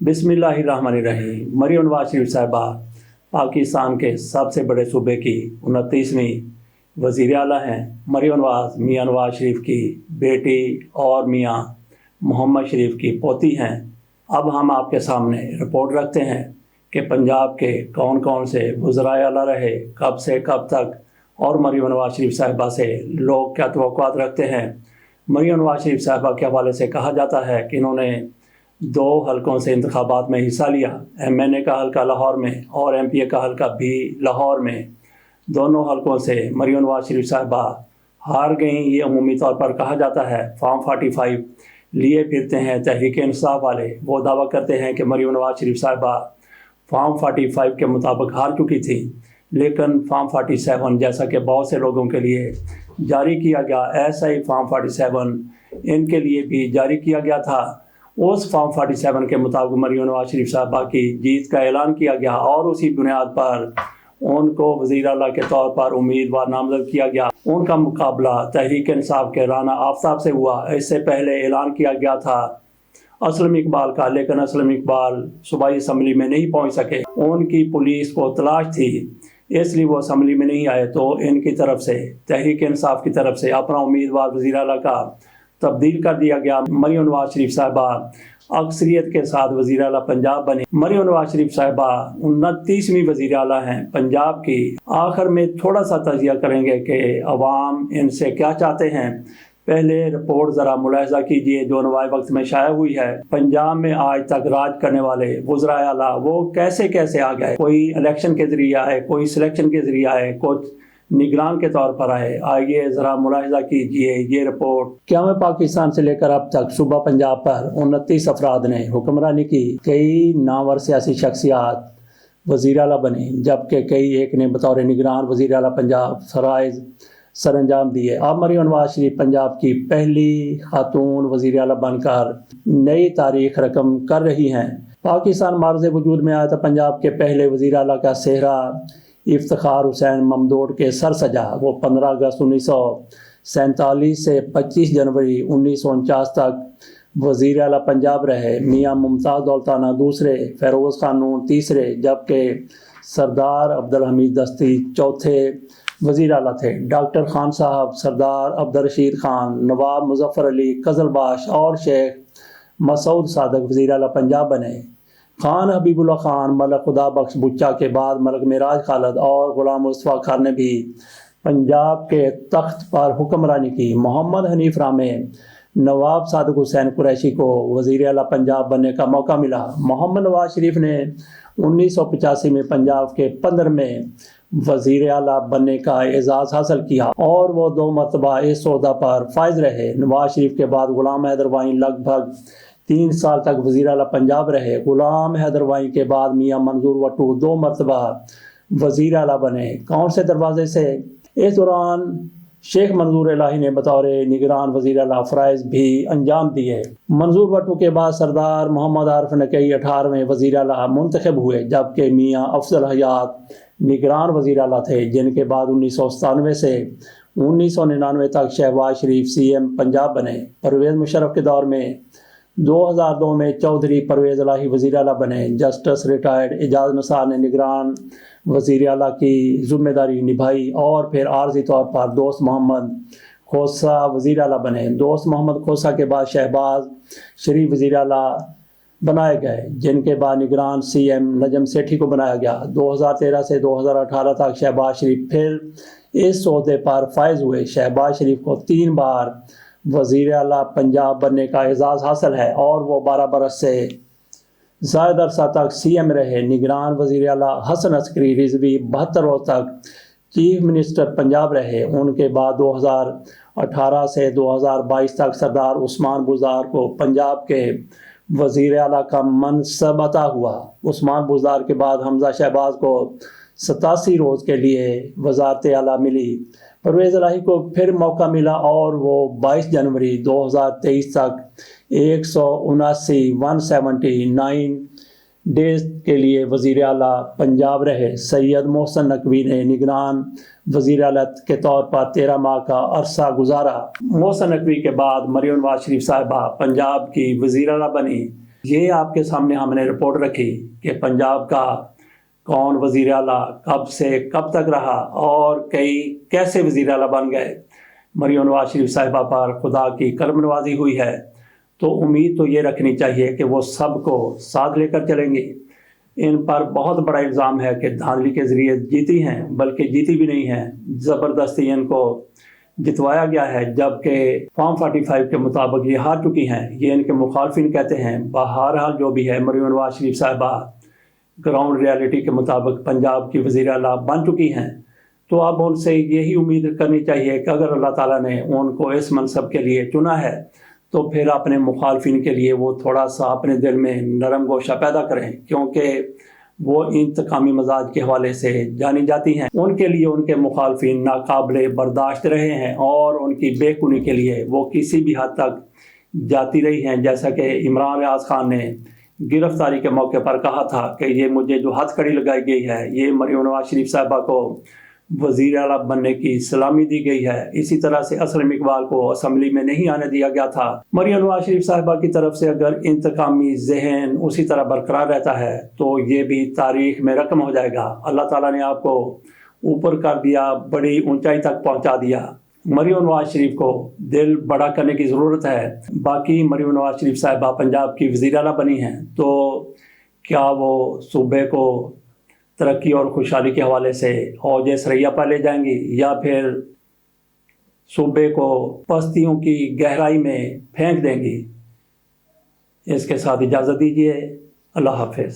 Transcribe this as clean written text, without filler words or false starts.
बिस्मिल्लाहिर्रहमानिर्रहीम। मरियम नवाज शरीफ साहिबा पाकिस्तान के सबसे बड़े सूबे की 29वीं वज़ीर आला हैं। मरियम नवाज मियाँ नवाज शरीफ की बेटी और मियाँ मोहम्मद शरीफ की पोती हैं। अब हम आपके सामने रिपोर्ट रखते हैं कि पंजाब के कौन कौन से वज़राए आला रहे, कब से कब तक, और मरियम नवाज शरीफ साहिबा से लोग क्या तवक्कुआत रखते हैं। मरियम नवाज शरीफ साहिबा के हवाले से कहा जाता है कि इन्होंने 2 हलकों से इंतखाबात में हिस्सा लिया। MNA का हल्का लाहौर में और MPA का हल्का भी लाहौर में। दोनों हलकों से मरियम नवाज शरीफ साहिबा हार गई। ये अमूमी तौर पर कहा जाता है। फॉर्म 45 लिए फिरते हैं तहरीक इंसाफ वाले। वो दावा करते हैं कि मरियम नवाज शरीफ साहिबा फॉर्म 45 के मुताबिक हार चुकी थी, लेकिन फॉर्म 47 जैसा कि बहुत से लोगों के लिए जारी किया गया, ऐसा ही फॉर्म 47 इनके लिए भी जारी किया गया था। उस फॉर्म 47 के मुताबिक मरियम नवाज शरीफ साहिबा की जीत का ऐलान किया गया और उसी बुनियाद पर उनको वज़ीर आला के तौर पर उम्मीदवार नामज़द किया गया। उनका मुकाबला तहरीक इंसाफ के राना आफ्ताब से हुआ। इससे पहले ऐलान किया गया था असलम इकबाल का, लेकिन असलम इकबाल सूबाई असम्बली में नहीं पहुंच सके। उनकी पुलिस को तलाश थी, इसलिए वो असम्बली में नहीं आए। तो इनकी तरफ से, तहरीक इंसाफ की तरफ से अपना उम्मीदवार वज़ीर आला का तब्दील कर दिया गया। मरियम नवाज शरीफ साहिबा अक्सरियत के साथ वज़ीर आला पंजाब बने। मरियम नवाज शरीफ साहिबा 29वीं वज़ीर आला हैं पंजाब की। आखिर में थोड़ा सा तजिया करेंगे कि अवाम इनसे क्या चाहते हैं। पहले रिपोर्ट ज़रा मुलाहिज़ा कीजिए जो नवाए वक्त में शाया हुई है। पंजाब में आज तक राज करने वाले वज़राए आला वो कैसे कैसे आ गए। कोई इलेक्शन के ज़रिए आए, कोई सिलेक्शन के ज़रिए आए, कुछ निगरान के तौर पर आए। आइए ज़रा मुलाहिज़ा कीजिए ये रिपोर्ट। क़याम पाकिस्तान से लेकर अब तक सूबा पंजाब पर 29 अफराद ने हुक्मरानी की। कई नामवर सियासी शख्सियात वज़ीर आला बने, जबकि कई एक ने बतौर निगरान वज़ीर आला पंजाब फ़राइज़ सर अंजाम दिए। अब मरियम नवाज शरीफ पंजाब की पहली खातून वज़ीर आला बनकर नई तारीख रकम कर रही हैं। पाकिस्तान मार्ज़ वजूद में आया था पंजाब के पहले वज़ीर आला का सेहरा इफ्तिखार हुसैन ममदोड के सर सजा। वो 15 अगस्त 1947 से 25 जनवरी 1949 तक वज़ीर आला पंजाब रहे। मियाँ मुमताज़ दौलताना दूसरे, फ़ैरोज़ खान नून तीसरे, जबकि सरदार अब्दुल हमीद दस्ती चौथे वज़ीर आला थे। डॉक्टर खान साहब, सरदार अब्दुल रशीद खान, नवाब मुज़फ़्फ़र अली कज़लबाश और शेख मसूद सादक वज़ीर आला पंजाब बने। खान हबीबुल्लाह खान, मलक खुदा बख्श बुच्चा के बाद मलक मेराज खालद और गुलाम मुस्तफ़ा खान ने भी पंजाब के तख्त पर हुक्मरानी की। मोहम्मद हनीफ रामे, नवाब सादिक हुसैन कुरैशी को वज़ीर आला पंजाब बनने का मौका मिला। मोहम्मद नवाज शरीफ ने 1985 में पंजाब के 15वें वज़ीर आला बनने का एजाज़ हासिल किया और वो 2 मरतबा इस ओहदा पर फाइज रहे। नवाज शरीफ के बाद गुलाम हैदर वाई लगभग 3 साल तक वज़ीर आला पंजाब रहे। गुलाम हैदर वाई के बाद मियाँ मंजूर वट्टू 2 मरतबा वज़ीर आला बने। कौन से दरवाजे से? इस दौरान शेख मंजूर इलाही ने बतौर निगरान वज़ीर आला फ़राइज़ भी अंजाम दिए। मंजूर वट्टू के बाद सरदार मोहम्मद आरिफ नकई 18वें वज़ीर आला मुंतखब हुए, जबकि मियाँ अफजल हयात निगरान वज़ीर आला थे, जिनके बाद 1997 से 1999 तक शहबाज शरीफ CM पंजाब बने। परवेज़ मुशर्रफ के दौर में 2002 में चौधरी परवेज़ इलाही वज़ीर आला बने। जस्टिस रिटायर्ड एजाज निसार ने निगरान वज़ीर आला की ज़िम्मेदारी निभाई और फिर आर्ज़ी तौर पर दोस्त मोहम्मद खोसा वज़ीर आला बने। दोस्त मोहम्मद खोसा के बाद शहबाज शरीफ वज़ीर आला बनाए गए, जिनके बाद निगरान CM नजम सेठी को बनाया गया। 2013 से 2018 तक शहबाज शरीफ फिर इस ओहदे पर फाइज हुए। शहबाज शरीफ को 3 बार वज़ीर आला पंजाब बनने का एजाज़ हासिल है और वो 12 बरस से ज़्यादा अरसा तक CM रहे। निगरान वज़ीर आला हसन अस्करी रिजवी 72 रोज़ तक चीफ मिनिस्टर पंजाब रहे। उनके बाद 2018 से 2022 तक सरदार उस्मान बुज़दार को पंजाब के वज़ीर आला का मनसब अता हुआ। उस्मान बुज़दार के बाद हमज़ा शहबाज को 87 रोज़ के लिए वज़ारत आला मिली। परवेज़ इलाही को फिर मौका मिला और वो 22 जनवरी 2023 तक 179 डेज के लिए वज़ीर आला पंजाब रहे। सैयद मोहसिन नकवी ने निगरान वज़ीर आला के तौर पर 13 माह का अरसा गुजारा। मोहसिन नकवी के बाद मरियम नवाज शरीफ साहिबा पंजाब की वज़ीर आला बनी। یہ آپ کے سامنے ہم نے رپورٹ رکھی کہ پنجاب کا کون وزیر اعلیٰ کب سے کب تک رہا اور کیسے وزیر اعلیٰ بن گئے۔ مریم نواز شریف صاحبہ پر خدا کی کرم نوازی ہوئی ہے، تو امید تو یہ رکھنی چاہیے کہ وہ سب کو ساتھ لے کر چلیں گی۔ ان پر بہت بڑا الزام ہے کہ دھاندلی کے ذریعے جیتی ہیں، بلکہ جیتی بھی نہیں ہیں، زبردستی ان کو جتوایا گیا ہے، جبکہ فارم 45 کے مطابق یہ ہار چکی ہیں۔ یہ ان کے مخالفین کہتے ہیں۔ بہرحال جو بھی ہے، مریم نواز شریف صاحبہ گراؤنڈ ریالٹی کے مطابق پنجاب کی وزیر اعلیٰ بن چکی ہیں، تو اب ان سے یہی امید کرنی چاہیے کہ اگر اللہ تعالیٰ نے ان کو اس منصب کے لیے چنا ہے تو پھر اپنے مخالفین کے لیے وہ تھوڑا سا اپنے دل میں نرم گوشہ پیدا کریں، کیونکہ وہ انتقامی مزاج کے حوالے سے جانی جاتی ہیں۔ ان کے لیے ان کے مخالفین ناقابل برداشت رہے ہیں اور ان کی بے کنی کے لیے وہ کسی بھی حد تک جاتی رہی ہیں، جیسا کہ عمران ریاض خان نے گرفتاری کے موقع پر کہا تھا کہ یہ مجھے جو ہتھ کڑی لگائی گئی ہے، یہ مریم نواز شریف صاحبہ کو وزیر اعلیٰ بننے کی سلامی دی گئی ہے۔ اسی طرح سے اسلم اقبال کو اسمبلی میں نہیں آنے دیا گیا تھا۔ مریم نواز شریف صاحبہ کی طرف سے اگر انتقامی ذہن اسی طرح برقرار رہتا ہے تو یہ بھی تاریخ میں رقم ہو جائے گا۔ اللہ تعالیٰ نے آپ کو اوپر کر دیا، بڑی اونچائی تک پہنچا دیا۔ مریم نواز شریف کو دل بڑا کرنے کی ضرورت ہے۔ باقی مریم نواز شریف صاحبہ پنجاب کی وزیر اعلیٰ بنی ہیں، تو کیا وہ صوبے کو ترقی اور خوشحالی کے حوالے سے اوج ثریا پر لے جائیں گی، یا پھر صوبے کو پستیوں کی گہرائی میں پھینک دیں گی؟ اس کے ساتھ اجازت دیجیے۔ اللہ حافظ۔